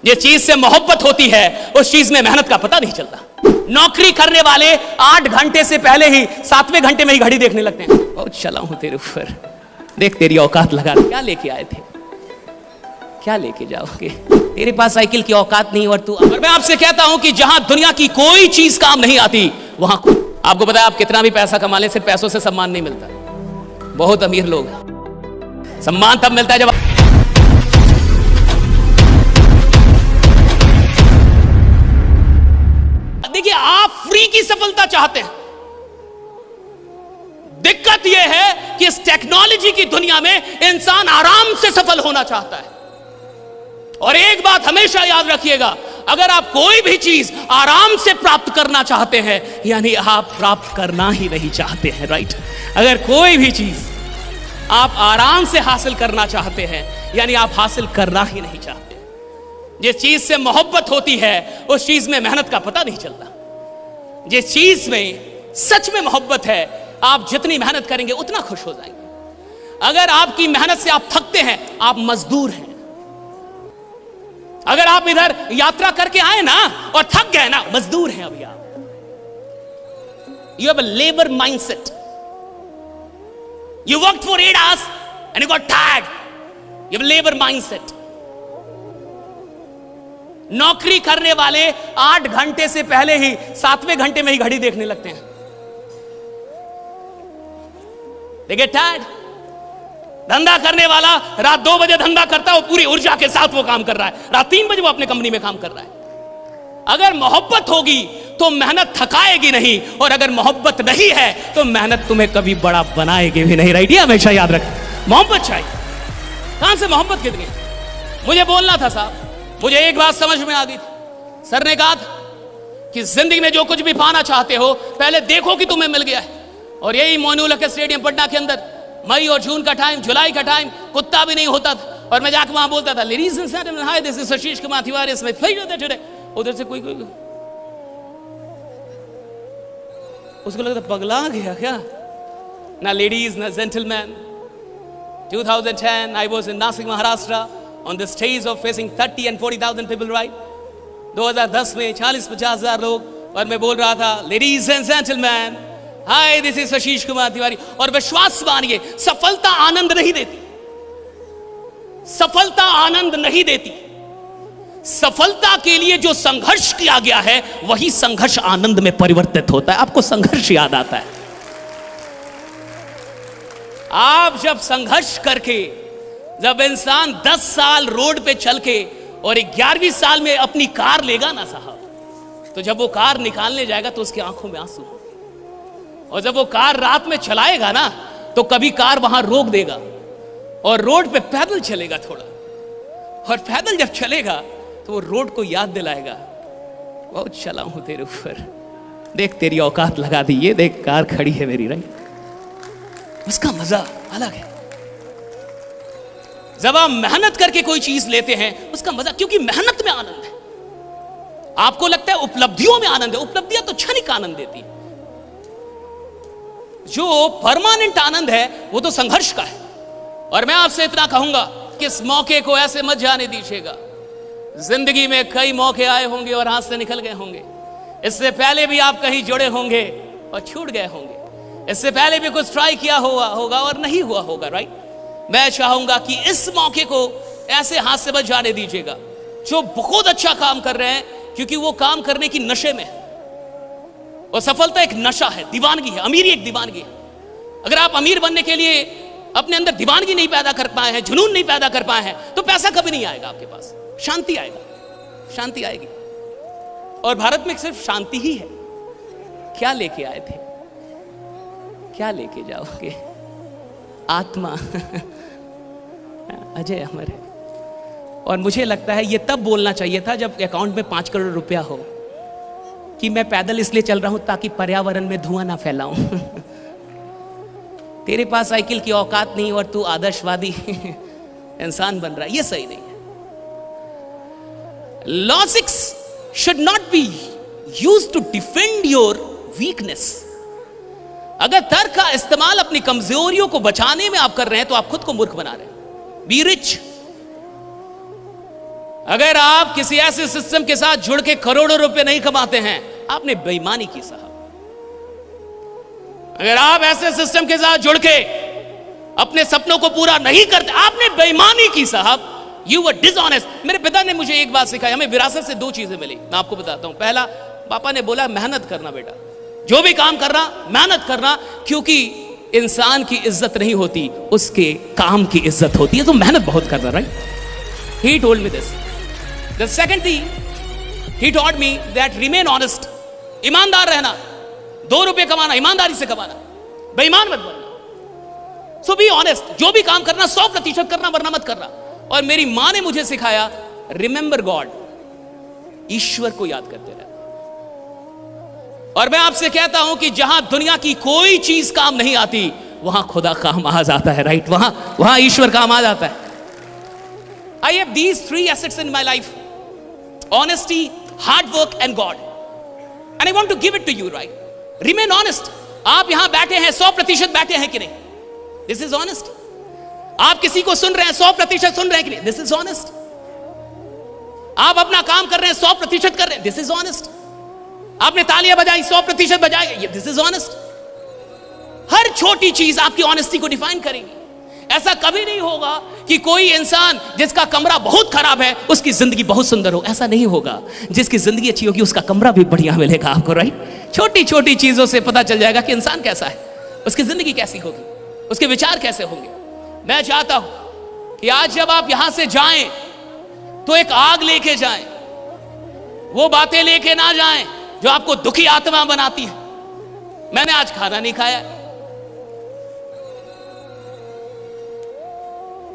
जिस चीज से मोहब्बत होती है उस चीज में मेहनत का पता नहीं चलता। नौकरी करने वाले 8 घंटे से पहले ही 7वें घंटे में ही घड़ी देखने लगते हैं। बहुत चला हूं तेरे ऊपर, देख तेरी औकात लगा। क्या लेके आए थे, क्या लेके जाओगे? तेरे पास साइकिल की औकात नहीं और तू। और मैं आपसे कहता हूं कि जहां दुनिया की कोई चीज काम नहीं आती वहां आपको पता है, आप कितना भी पैसा कमा लें, सिर्फ पैसों से सम्मान नहीं मिलता। बहुत अमीर लोग सम्मान तब मिलता है जब देखिए, आप फ्री की सफलता चाहते हैं। दिक्कत यह है कि इस टेक्नोलॉजी की दुनिया में इंसान आराम से सफल होना चाहता है। और एक बात हमेशा याद रखिएगा, अगर आप कोई भी चीज आराम से प्राप्त करना चाहते हैं, यानी आप प्राप्त करना ही नहीं चाहते हैं, राइट? अगर कोई भी चीज आप आराम से हासिल करना चाहते हैं, यानी आप हासिल करना ही नहीं चाहते। जिस चीज से मोहब्बत होती है उस चीज में मेहनत का पता नहीं चलता। जिस चीज में सच में मोहब्बत है, आप जितनी मेहनत करेंगे उतना खुश हो जाएंगे। अगर आपकी मेहनत से आप थकते हैं, आप मजदूर हैं। अगर आप इधर यात्रा करके आए ना और थक गए ना, मजदूर हैं अभी आप। You have a labour mindset. You worked for 8 hours and you got tired. You have labour mindset. नौकरी करने वाले 8 घंटे से पहले ही 7वें घंटे में ही घड़ी देखने लगते हैं। They get tired। धंधा करने वाला रात 2 बजे धंधा करता है, वो पूरी ऊर्जा के साथ वो काम कर रहा है। रात 3 बजे वो अपने कंपनी में काम कर रहा है। अगर मोहब्बत होगी तो मेहनत थकाएगी नहीं, और अगर मोहब्बत नहीं है तो मेहनत तुम्हें कभी बड़ा बनाएगी भी नहीं, राइट? ये हमेशा याद रखें। मोहब्बत चाहिए। कहां से मोहब्बत कितनी? मुझे बोलना था साहब, मुझे एक बात समझ में आ गई थी। सर ने कहा था कि जिंदगी में जो कुछ भी पाना चाहते हो, पहले देखो कि तुम्हें मिल गया है। और यही मोइनुल हक स्टेडियम पटना के अंदर मई और जून का टाइम, जुलाई का टाइम, कुत्ता भी नहीं होता था। और मैं जाकर वहां बोलता था, ladies and gentleman, hi, this is Ashish Kumar Tiwari, it's my pleasure that today. उधर से कोई उसको लगता पगला गया क्या? ना लेडीज ना gentleman. 2010 I was in Nasik, Maharashtra on the stage of facing 30 and 40,000 people, right? 2010 में 40-50 हजार लोग, और मैं बोल रहा था, ladies and gentleman, hi, this is Ashish Kumar Tiwari. और विश्वास मानिए, सफलता आनंद नहीं देती। सफलता आनंद नहीं देती। सफलता के लिए जो संघर्ष किया गया है, वही संघर्ष आनंद में परिवर्तित होता है। आपको संघर्ष याद आता है? आप जब संघर्ष करके, जब इंसान 10 साल रोड पे चल के और 11वीं साल में अपनी कार लेगा ना साहब, तो जब वो कार निकालने जाएगा तो उसकी आंखों में आंसू होंगे। और जब वो कार रात में चलाएगा ना, तो कभी कार वहां रोक देगा और रोड पे पैदल चलेगा थोड़ा, और पैदल जब चलेगा तो वो रोड को याद दिलाएगा, बहुत चला हूं तेरे ऊपर, देख तेरी औकात लगा दी। ये देख कार खड़ी है मेरी, राइट? उसका मजा अलग है। जब आप मेहनत करके कोई चीज लेते हैं, उसका मजा, क्योंकि मेहनत में आनंद है। आपको लगता है उपलब्धियों में आनंद है, उपलब्धियां तो क्षणिक आनंद देती है। जो परमानेंट आनंद है वो तो संघर्ष का है। और मैं आपसे इतना कहूंगा कि इस मौके को ऐसे मत जाने दीजिएगा। जिंदगी में कई मौके आए होंगे और हाथ से निकल गए होंगे। इससे पहले भी आप कहीं जुड़े होंगे और छूट गए होंगे। इससे पहले भी कुछ ट्राई किया होगा और नहीं हुआ होगा, राइट? मैं चाहूंगा कि इस मौके को ऐसे हाथ से मत जाने दीजिएगा। जो बहुत अच्छा काम कर रहे हैं, क्योंकि वो काम करने की नशे में है। और सफलता एक नशा है, दीवानगी है। अमीरी एक दीवानगी है। अगर आप अमीर बनने के लिए अपने अंदर दीवानगी नहीं पैदा कर पाए हैं, जुनून नहीं पैदा कर पाए हैं, तो पैसा कभी नहीं आएगा आपके पास। शांति आएगा, शांति आएगी। और भारत में सिर्फ शांति ही है। क्या लेके आए थे, क्या लेके जाओगे? आत्मा अजय अमर है। और मुझे लगता है ये तब बोलना चाहिए था जब अकाउंट में 5 करोड़ रुपया हो, कि मैं पैदल इसलिए चल रहा हूं ताकि पर्यावरण में धुआं ना फैलाऊं। तेरे पास साइकिल की औकात नहीं और तू आदर्शवादी इंसान बन रहा है, ये सही नहीं है। Logics should not be used to defend your weakness. अगर तर्क का इस्तेमाल अपनी कमजोरियों को बचाने में आप कर रहे हैं, तो आप खुद को मूर्ख बना रहे हैं। बी रिच, अगर आप किसी ऐसे सिस्टम के साथ जुड़ के करोड़ों रुपए नहीं कमाते हैं, आपने बेईमानी की साहब। अगर आप ऐसे सिस्टम के साथ जुड़ के अपने सपनों को पूरा नहीं करते, आपने बेईमानी की साहब। You were dishonest. मेरे पिता ने मुझे एक बात सिखाई, हमें विरासत से 2 चीजें मिली, मैं आपको बताता हूं। पहला, पापा ने बोला मेहनत करना बेटा, जो भी काम करना मेहनत करना, क्योंकि इंसान की इज्जत नहीं होती, उसके काम की इज्जत होती है, तो मेहनत बहुत करना। Right, he told me this. The second thing he taught me that remain honest, ईमानदार रहना, 2 रुपए कमाना ईमानदारी से कमाना, बेईमान मत बनना। सो बी ऑनेस्ट, जो भी काम करना 100% करना, वरना मत करना। और मेरी मां ने मुझे सिखाया रिमेंबर गॉड, ईश्वर को याद करते रहना। और मैं आपसे कहता हूं कि जहां दुनिया की कोई चीज काम नहीं आती, वहां खुदा काम आ जाता है। राइट, वहां ईश्वर काम आ जाता है। I have these 3 assets in my life: honesty, hard work and God. And I want to give it to you, right? Remain honest. आप यहां बैठे हैं, 100% बैठे हैं कि नहीं? This is honest. आप किसी को सुन रहे हैं, 100% सुन रहे हैं कि नहीं? This is honest. आप अपना काम कर रहे हैं, 100% कर रहे हैं, This is honest. आपने तालियां बजाई, 100% बजाई, This is honest. हर छोटी चीज आपकी ऑनेस्टी को डिफाइन करेगी। ऐसा कभी नहीं होगा कि कोई इंसान जिसका कमरा बहुत खराब है उसकी जिंदगी बहुत सुंदर हो, ऐसा नहीं होगा। जिसकी जिंदगी अच्छी होगी उसका कमरा भी बढ़िया मिलेगा आपको। राइट, छोटी छोटी चीजों से पता चल जाएगा कि इंसान कैसा है, उसकी जिंदगी कैसी होगी, उसके विचार कैसे होंगे। मैं चाहता हूं कि आज जब आप यहां से जाएं तो एक आग लेके जाएं, वो बातें लेके ना जाएं जो आपको दुखी आत्मा बनाती है। मैंने आज खाना नहीं खाया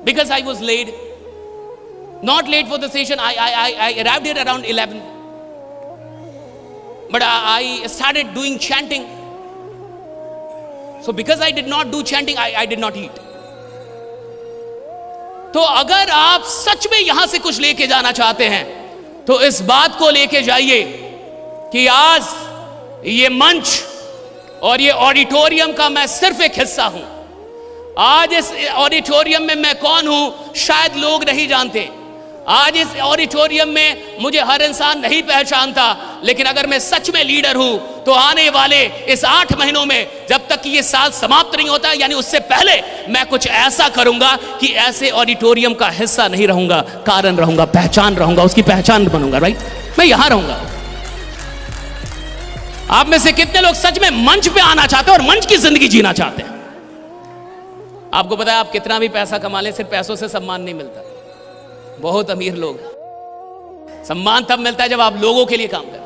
because I was late, not late for the session. I arrived here around 11, but I started doing chanting. So because I did not do chanting, I did not eat. तो अगर आप सच में यहां से कुछ लेके जाना चाहते हैं तो इस बात को लेके जाइए कि आज ये मंच और ये ऑडिटोरियम का मैं सिर्फ एक हिस्सा हूं। आज इस ऑडिटोरियम में मैं कौन हूं शायद लोग नहीं जानते। आज इस ऑडिटोरियम में मुझे हर इंसान नहीं पहचानता, लेकिन अगर मैं सच में लीडर हूं तो आने वाले इस 8 महीनों में, जब तक कि ये साल समाप्त नहीं होता, यानी उससे पहले मैं कुछ ऐसा करूंगा कि ऐसे ऑडिटोरियम का हिस्सा नहीं रहूंगा, कारण रहूंगा, पहचान रहूंगा, उसकी पहचान बनूंगा। राइट, मैं यहां रहूंगा। आप में से कितने लोग सच में मंच पे आना चाहते हैं और मंच की जिंदगी जीना चाहते हैं? आपको पता है आप कितना भी पैसा कमा लें, सिर्फ पैसों से सम्मान नहीं मिलता। बहुत अमीर लोग, सम्मान तब मिलता है जब आप लोगों के लिए काम करें।